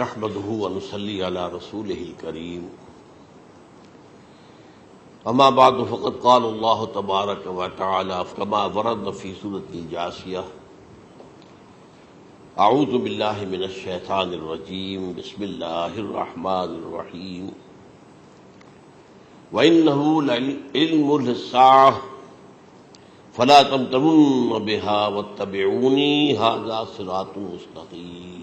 نحمده ونصلي على رسوله الكريم اما بعد فقد قال الله تبارك وتعالى كما ورد في سورة الجاثية اعوذ بالله من الشيطان الرجيم بسم الله الرحمن الرحيم وإنه لعلم للساعة فلا تمترن بها واتبعوني هذا صراط مستقيم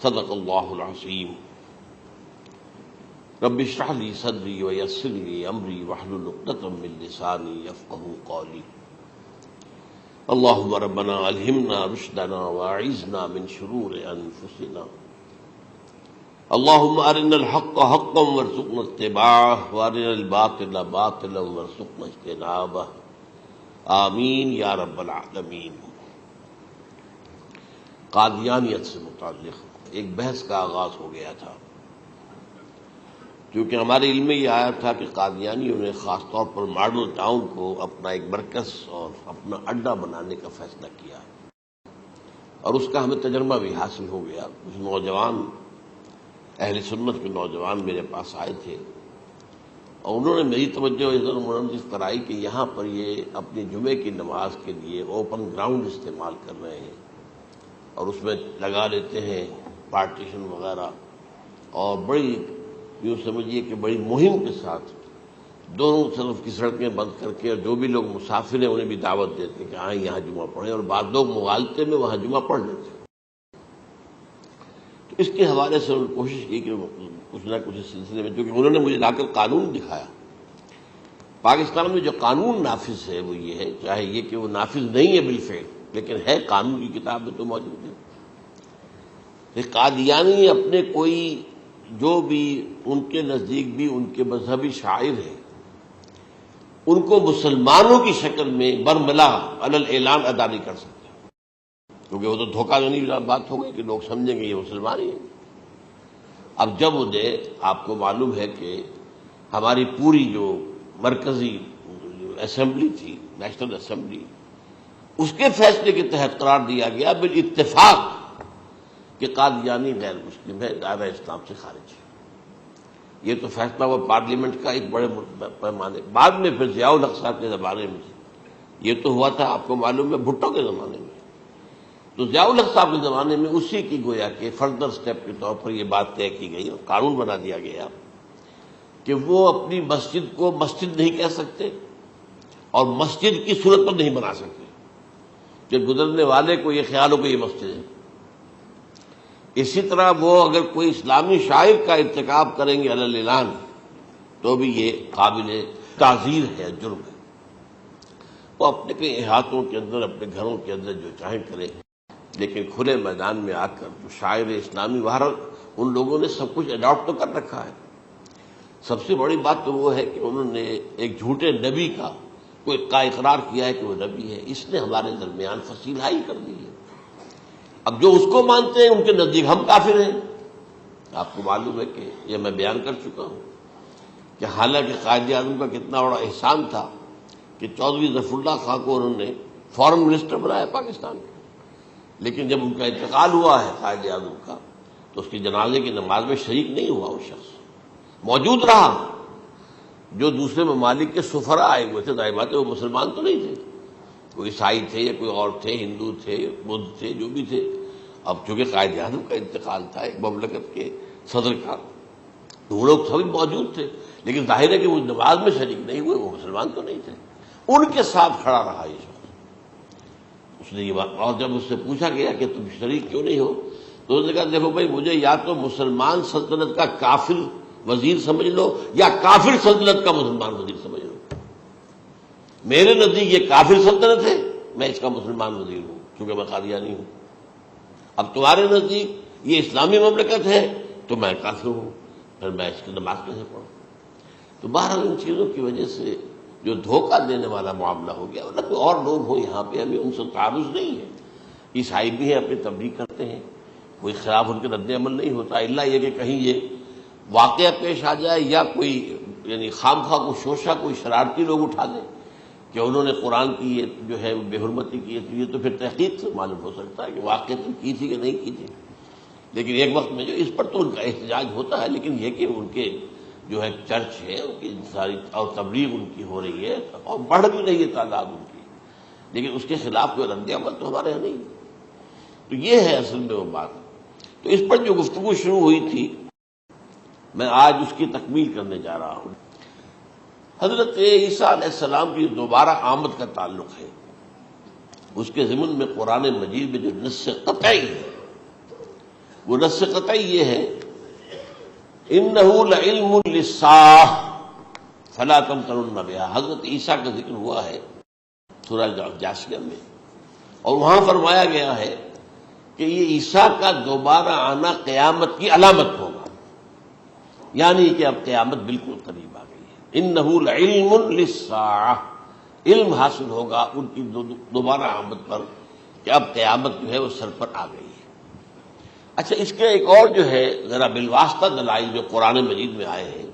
صدق اللہ العظیم رب اشرح لي صدری ویسر لي امری واحلل عقدۃ من لسانی یفقهوا قولی اللهم ربنا الہمنا رشدنا واعذنا من شرور انفسنا اللهم ارنا الحق حقا وارزقنا اتباعه وارنا الباطل باطلا وارزقنا اجتنابه آمین یا رب العالمین۔ قادیانیت سے متعلق ایک بحث کا آغاز ہو گیا تھا، کیونکہ ہمارے علم میں یہ آیا تھا کہ قادیانیوں نے خاص طور پر ماڈل ٹاؤن کو اپنا ایک مرکز اور اپنا اڈا بنانے کا فیصلہ کیا، اور اس کا ہمیں تجربہ بھی حاصل ہو گیا۔ کچھ نوجوان اہل سنت کے نوجوان میرے پاس آئے تھے اور انہوں نے میری توجہ ادھر منعطف کرائی کہ یہاں پر یہ اپنی جمعے کی نماز کے لیے اوپن گراؤنڈ استعمال کر رہے ہیں اور اس میں لگا لیتے ہیں پارٹیشن وغیرہ، اور بڑی یوں سمجھیے کہ بڑی مہم کے ساتھ دونوں طرف کی سڑکیں بند کر کے، اور جو بھی لوگ مسافر ہیں انہیں بھی دعوت دیتے ہیں کہ آئیں یہاں جمعہ پڑھیں، اور بعض لوگ مغالطے میں وہاں جمعہ پڑھ لیتے ہیں۔ تو اس کے حوالے سے انہوں نے کوشش کی کہ کچھ نہ کچھ اس سلسلے میں، کیونکہ انہوں نے مجھے لا کر قانون دکھایا۔ پاکستان میں جو قانون نافذ ہے وہ یہ ہے، چاہے یہ کہ وہ نافذ نہیں ہے بالفعل، لیکن ہے، قانون کی کتاب میں تو موجود ہے کہ قادیانی اپنے کوئی جو بھی ان کے نزدیک بھی ان کے مذہبی شاعر ہیں ان کو مسلمانوں کی شکل میں برملا علی الاعلان ادا نہیں کر سکتے، کیونکہ وہ تو دھوکہ دینی بات ہو گئی کہ لوگ سمجھیں گے یہ مسلمان ہی ہیں۔ اب جب انہیں، آپ کو معلوم ہے کہ ہماری پوری جو مرکزی اسمبلی تھی، نیشنل اسمبلی، اس کے فیصلے کے تحت قرار دیا گیا بالاتفاق کہ قادیانی غیر مسلم ہے، دائرہ اسلام سے خارج ہے۔ یہ تو فیصلہ ہوا پارلیمنٹ کا ایک بڑے پیمانے، بعد میں پھر ضیاء الحق صاحب کے زمانے میں، یہ تو ہوا تھا آپ کو معلوم ہے بھٹو کے زمانے میں، تو ضیاء الحق صاحب کے زمانے میں اسی کی گویا کہ فردر سٹیپ کے طور پر یہ بات طے کی گئی اور قانون بنا دیا گیا کہ وہ اپنی مسجد کو مسجد نہیں کہہ سکتے اور مسجد کی صورت پر نہیں بنا سکتے کہ گزرنے والے کو یہ خیال ہو کہ یہ مسجد ہے۔ اسی طرح وہ اگر کوئی اسلامی شاعر کا ارتکاب کریں گے علی الاعلان تو بھی یہ قابل تعزیر ہے، جرم ہے۔ وہ اپنے کئی احاطوں کے اندر، اپنے گھروں کے اندر جو چاہیں کریں، لیکن کھلے میدان میں آ کر جو شاعر اسلامی باہر ان لوگوں نے سب کچھ اڈاپٹ تو کر رکھا ہے۔ سب سے بڑی بات تو وہ ہے کہ انہوں نے ایک جھوٹے نبی کا اقرار کیا ہے کہ وہ نبی ہے، اس نے ہمارے درمیان فصیل ہائی کر دی ہے۔ اب جو اس کو مانتے ہیں ان کے نزدیک ہم کافر ہیں۔ آپ کو معلوم ہے کہ یہ میں بیان کر چکا ہوں کہ حالانکہ قائد اعظم کا کتنا بڑا احسان تھا کہ چودھری ظفر اللہ خان کو انہوں نے فارن منسٹر بنایا پاکستان کا، لیکن جب ان کا انتقال ہوا ہے قائد اعظم کا تو اس کی جنازے کی نماز میں شریک نہیں ہوا، وہ شخص موجود رہا۔ جو دوسرے ممالک کے سفراء آئے ہوئے تھے، ظاہر بات ہے وہ مسلمان تو نہیں تھے، کوئی عیسائی تھے یا کوئی اور تھے، ہندو تھے، بدھ تھے، جو بھی تھے۔ اب چونکہ قائد اعظم کا انتقال تھا ایک مملکت کے صدر کا، تو وہ لوگ سبھی موجود تھے، لیکن ظاہر ہے کہ وہ نماز میں شریک نہیں ہوئے، وہ مسلمان تو نہیں تھے۔ ان کے ساتھ کھڑا رہا یہ شخص۔ اس نے یہ بات، اور جب اس سے پوچھا گیا کہ تم شریک کیوں نہیں ہو تو اس نے کہا دیکھو بھائی، مجھے یا تو مسلمان سلطنت کا کافر وزیر سمجھ لو یا کافر سلطنت کا مسلمان وزیر سمجھ لو۔ میرے نزدیک یہ کافر سلطنت ہے، میں اس کا مسلمان وزیر ہوں کیونکہ میں قادیانی ہوں۔ اب تمہارے نزدیک یہ اسلامی مملکت ہے تو میں کافر ہوں، پھر میں اس کی نماز کیسے پڑھوں؟ تو بہرحال ان چیزوں کی وجہ سے جو دھوکہ دینے والا معاملہ ہو گیا، ورنہ کوئی اور لوگ ہوں یہاں پہ، ہمیں ان سے تعارض نہیں ہے۔ عیسائی بھی ہیں، اپنی تبلیغ کرتے ہیں، کوئی خلاف ان کے رد عمل نہیں ہوتا، الا یہ کہ کہیں یہ واقعہ پیش آ جائے یا کوئی یعنی خام خواہ کو شوشہ کوئی شرارتی لوگ اٹھا دیں کہ انہوں نے قرآن کی یہ جو ہے بے حرمتی کی ہے، تو یہ تو پھر تحقیق سے معلوم ہو سکتا ہے کہ واقعہ کی تھی کہ نہیں کی تھی۔ لیکن ایک وقت میں جو اس پر تو ان کا احتجاج ہوتا ہے، لیکن یہ کہ ان کے جو ہے چرچ ہے ان کی ساری اور تبلیغ ان کی ہو رہی ہے اور بڑھ بھی رہی ہے تعداد ان کی، لیکن اس کے خلاف کوئی رد عمل تو ہمارے یہاں نہیں۔ تو یہ ہے اصل میں وہ بات۔ تو اس پر جو گفتگو شروع ہوئی تھی میں آج اس کی تکمیل کرنے جا رہا ہوں۔ حضرت عیسیٰ علیہ السلام کی دوبارہ آمد کا تعلق ہے، اس کے ضمن میں قرآن مجید میں جو نص قطعی ہے وہ نص قطعی یہ ہے اِنَّهُ لَعِلْمٌ لِلسَّاعَةِ فَلَا تَمْتَرُنَّ بِهَا۔ حضرت عیسیٰ کا ذکر ہوا ہے سورہ جاسیہ میں، اور وہاں فرمایا گیا ہے کہ یہ عیسیٰ کا دوبارہ آنا قیامت کی علامت ہوگا، یعنی کہ اب قیامت بالکل قریب آ گئی ہے۔ اِنَّهُ لَعِلْمٌ لِلسَّاعَةِ، علم حاصل ہوگا ان کی دوبارہ آمد پر کہ اب قیامت جو ہے وہ سر پر آ گئی ہے۔ اچھا، اس کے ایک اور جو ہے ذرا بالواسطہ دلائل جو قرآن مجید میں آئے ہیں،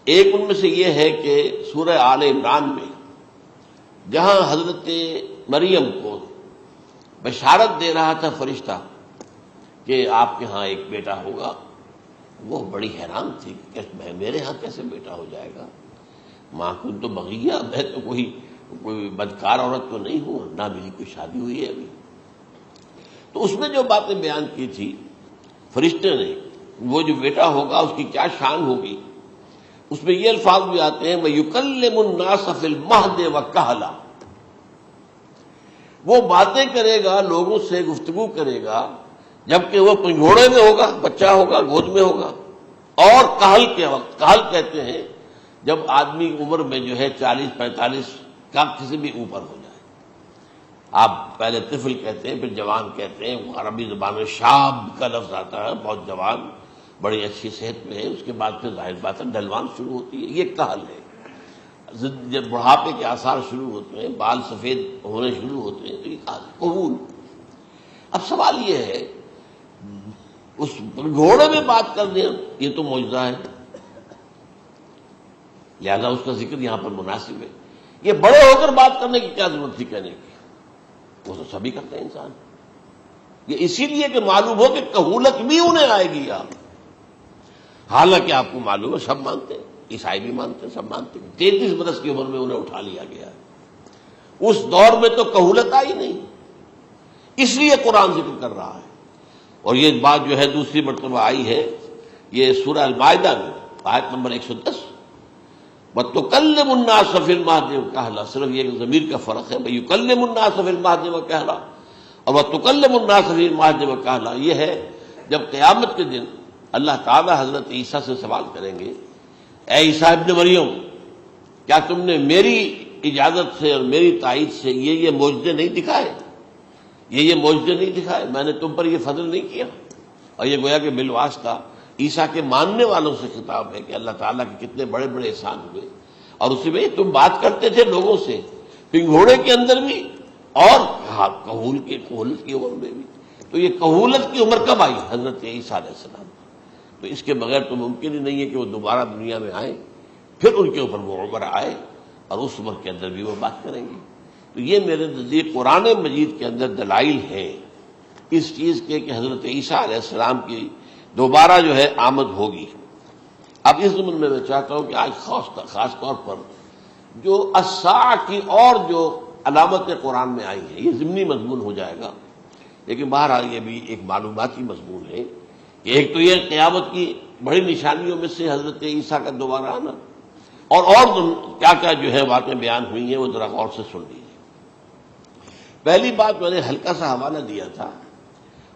ایک ان میں سے یہ ہے کہ سورہ آل عمران میں جہاں حضرت مریم کو بشارت دے رہا تھا فرشتہ کہ آپ کے ہاں ایک بیٹا ہوگا، وہ بڑی حیران تھی کہ میرے ہاں کیسے بیٹا ہو جائے گا، ماں کن تو بغیہ، میں تو کوئی بدکار عورت تو نہیں ہوں، نہ میری کوئی شادی ہوئی ہے ابھی۔ تو اس میں جو باتیں بیان کی تھی فرشتے نے، وہ جو بیٹا ہوگا اس کی کیا شان ہوگی، اس میں یہ الفاظ بھی آتے ہیں وَيُكَلِّمُ النَّاسَ فِي الْمَهْدِ وَكَهْلًا، وہ باتیں کرے گا، لوگوں سے گفتگو کرے گا جبکہ وہ پنجھوڑے میں ہوگا، بچہ ہوگا، گود میں ہوگا، اور کہل کے وقت، کہل کہتے ہیں جب آدمی عمر میں جو ہے 40-45 کا کسی بھی اوپر ہو جائے، آپ پہلے طفل کہتے ہیں پھر جوان کہتے ہیں، عربی زبان میں شاب کا لفظ آتا ہے، بہت جوان، بڑی اچھی صحت میں ہے، اس کے بعد پھر ظاہر بات ہے ڈھلوان شروع ہوتی ہے، یہ کہل ہے۔ جب بڑھاپے کے آثار شروع ہوتے ہیں، بال سفید ہونے شروع ہوتے ہیں، تو یہ کہل، قبول۔ اب سوال یہ ہے اس گھوڑے میں بات کر دیں، یہ تو معجزہ ہے، لہذا اس کا ذکر یہاں پر مناسب ہے۔ یہ بڑے ہو کر بات کرنے کی کیا ضرورت تھی کہنے کی، وہ تو سبھی کرتے ہیں انسان، یہ اسی لیے کہ معلوم ہو کہ کہولت بھی انہیں آئے گی آپ، حالانکہ آپ کو معلوم ہے سب مانتے ہیں، عیسائی بھی مانتے ہیں، سب مانتے ہیں، 33 برس کی عمر میں انہیں اٹھا لیا گیا ہے، اس دور میں تو کہولت آئی نہیں، اس لیے قرآن ذکر کر رہا ہے۔ اور یہ بات جو ہے دوسری مرتبہ آئی ہے یہ سورہ المائدہ میں آیت نمبر 110 وَتُكَلِّمُ النَّاسَ فِي الْمَهْدِ وَكَهْلًا، صرف یہ ضمیر کا فرق ہے، وَيُكَلِّمُ النَّاسَ فِي الْمَهْدِ وَكَهْلًا، اور وَتُكَلِّمُ النَّاسَ فِي الْمَهْدِ وَكَهْلًا، یہ ہے جب قیامت کے دن اللہ تعالیٰ حضرت عیسیٰ سے سوال کریں گے، اے عیسیٰ ابن مریم، کیا تم نے میری اجازت سے اور میری تائید سے یہ معجزے نہیں دکھائے، یہ معجزے نہیں دکھائے، میں نے تم پر یہ فضل نہیں کیا؟ اور یہ گویا کہ بالواسطہ عیسیٰ کے ماننے والوں سے خطاب ہے کہ اللہ تعالیٰ کے کتنے بڑے بڑے احسان ہوئے، اور اسی میں تم بات کرتے تھے لوگوں سے پنگھوڑے کے اندر بھی اور کہولت کی عمر میں بھی، تو یہ کہولت کی عمر کب آئی؟ حضرت عیسیٰ علیہ السلام۔ تو اس کے بغیر تو ممکن ہی نہیں ہے کہ وہ دوبارہ دنیا میں آئیں، پھر ان کے اوپر وہ عمر آئے اور اس عمر کے اندر بھی وہ بات کریں گے۔ تو یہ میرے نزدیک قرآن مجید کے اندر دلائل ہیں اس چیز کے کہ حضرت عیسیٰ علیہ السلام کی دوبارہ جو ہے آمد ہوگی۔ اب اس ضمن میں چاہتا ہوں کہ آج خاص طور پر جو الساعہ کی اور جو علامتیں قرآن میں آئی ہیں، یہ ضمنی مضمون ہو جائے گا، لیکن بہرحال یہ بھی ایک معلوماتی مضمون ہے کہ ایک تو یہ قیامت کی بڑی نشانیوں میں سے حضرت عیسیٰ کا دوبارہ آنا، اور کیا کیا جو ہے باتیں بیان ہوئی ہیں وہ ذرا غور سے سن لیجیے۔ پہلی بات میں نے ہلکا سا حوالہ دیا تھا،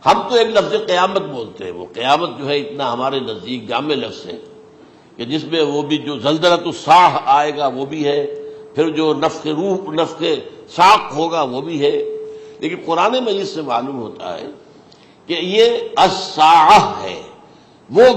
ہم تو ایک لفظ قیامت بولتے ہیں، وہ قیامت جو ہے اتنا ہمارے نزدیک جامع لفظ ہے کہ جس میں وہ بھی جو زلزلۃ الصاع آئے گا وہ بھی ہے، پھر جو نفخ روح نفخ ساق ہوگا وہ بھی ہے، لیکن قرآن مجید سے معلوم ہوتا ہے کہ یہ الساعہ ہے، وہ